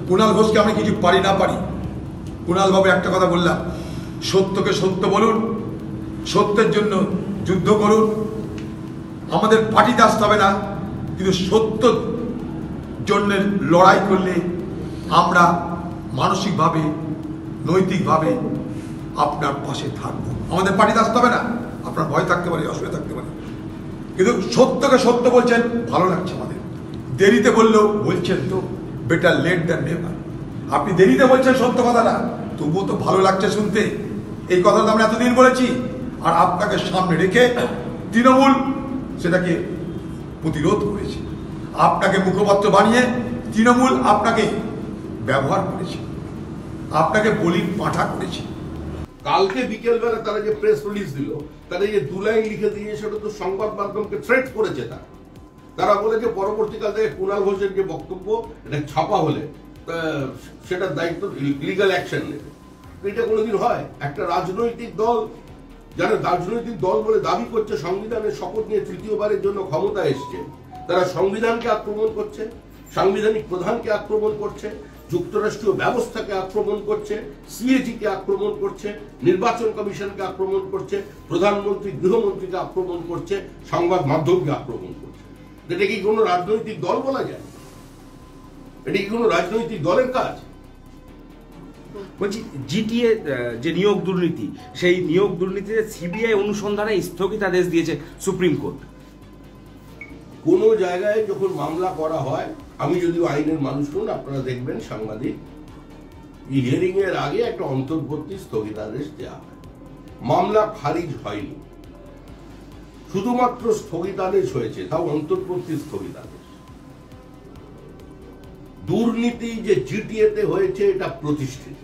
কুণাল ঘোষকে আমি কিছু পারি না পারি, কুণাল বাবু একটা কথা বললাম, সত্যকে সত্য বলুন, সত্যের জন্য যুদ্ধ করুন। আমাদের পার্টিতে আসতে হবে না, কিন্তু সত্য জন্য লড়াই করলে আমরা মানসিকভাবে নৈতিকভাবে আপনার পাশে থাকবো। আমাদের পার্টিতে আসতে হবে না, আপনার ভয় থাকতে পারে, অসুবিধা থাকতে পারে, কিন্তু সত্যকে সত্য বলছেন, ভালো লাগছে আমাদের। দেরিতে বললেও বলছেন তো, বেটার লেট দ্যান নেভার। আপনি দেরিতে বলছেন সত্য কথাটা, তবুও তো ভালো লাগছে শুনতে। এই কথাটা আমরা এতদিন বলেছি, আর আপনাকে সামনে রেখে তৃণমূল সেটাকে প্রতিরোধ করেছে। আপনাকে মুখপাত্র বানিয়ে তৃণমূল আপনাকে ব্যবহার করেছে, আপনাকে বলির পাঁঠা করেছে। কালকে বিকেলবেলা তারা যে প্রেস রিলিজ দিল, তারা যে 2 লাইন লিখে দিয়ে সেটা তো সংবাদ মাধ্যমকে থ্রেট করেছে। তারা বলেছে পরবর্তীকাল থেকে কুণাল ঘোষের যে বক্তব্য এটা ছাপা হলে সেটার দায়িত্ব লিগাল অ্যাকশন নেবে। এটা কোনোদিন হয়? একটা রাজনৈতিক দল, যারা রাজনৈতিক দল বলে দাবি করছে, সংবিধানের শপথ নিয়ে তৃতীয়বারের জন্য ক্ষমতা এসছে, তারা সংবিধানকে আক্রমণ করছে, সাংবিধানিক প্রধানকে আক্রমণ করছে, যুক্তরাষ্ট্রীয় ব্যবস্থাকে আক্রমণ করছে, সিএজিকে আক্রমণ করছে, নির্বাচন কমিশনকে আক্রমণ করছে, প্রধানমন্ত্রী গৃহমন্ত্রীকে আক্রমণ করছে, সংবাদ মাধ্যমকে আক্রমণ করছে। এটা কি কোনো রাজনৈতিক দল বলা যায়? এটা কি কোনো রাজনৈতিক দলের কাজ? বলছি, জিটিএ যে নিয়োগ দুর্নীতি, সেই নিয়োগ দুর্নীতিতে সিবিআই অনুসন্ধানে স্থগিতাদেশ দিয়েছে সুপ্রিম কোর্ট। কোনো জায়গায় যখন মামলা করা হয়, আমি যদিও আইনের মানুষ নন, আপনারা দেখবেন সাংবাদিক, হিয়ারিং এর আগে একটা অন্তর্বর্তী স্থগিতাদেশ দেওয়া হয়। মামলা খারিজ হয়নি, শুধুমাত্র স্থগিতাদেশ হয়েছে, তাও অন্তর্বর্তী স্থগিতাদেশ। দুর্নীতি যে জিটিএতে হয়েছে এটা প্রতিষ্ঠিত,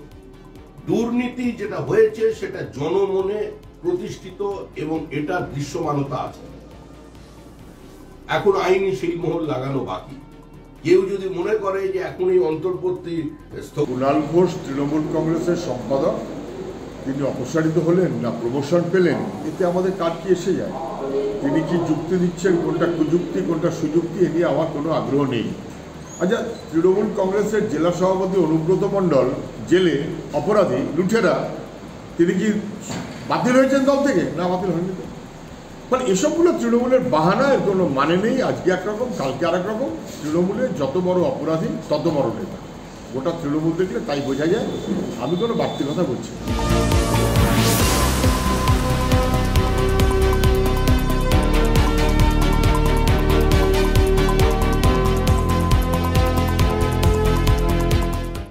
দুর্নীতি যেটা হয়েছে সেটা জনমনে প্রতিষ্ঠিত এবং এটা দৃশ্যমানতা আছে। এখন আইনি সেই মোহর লাগানো বাকি। কেউ যদি মনে করে যে এখন এই অন্তর্বর্তী কুণাল ঘোষ তৃণমূল কংগ্রেসের সম্পাদক, তিনি অপসারিত হলেন না প্রমোশন পেলেন, এতে আমাদের কার কি এসে যায়? তিনি কি যুক্তি দিচ্ছেন, কোনটা কুযুক্তি কোনটা সুযুক্তি, এ নিয়ে আমার কোনো আগ্রহ নেই। আচ্ছা, তৃণমূল কংগ্রেসের জেলা সভাপতি অনুব্রত মণ্ডল জেলে অপরাধী লুঠেরা, তিনি কি বাতিল হয়েছেন দল থেকে? না, বাতিল হয়নি। মানে এসবগুলো তৃণমূলের বাহানা, এর কোনো মানে নেই। আজকে একরকম, কালকে আর একরকম। তৃণমূলের যত বড় অপরাধী তত বড় নেতা। গোটা তৃণমূল দেখলে তাই বোঝা যায়। আমি কোনো বাড়তি কথা বলছি না।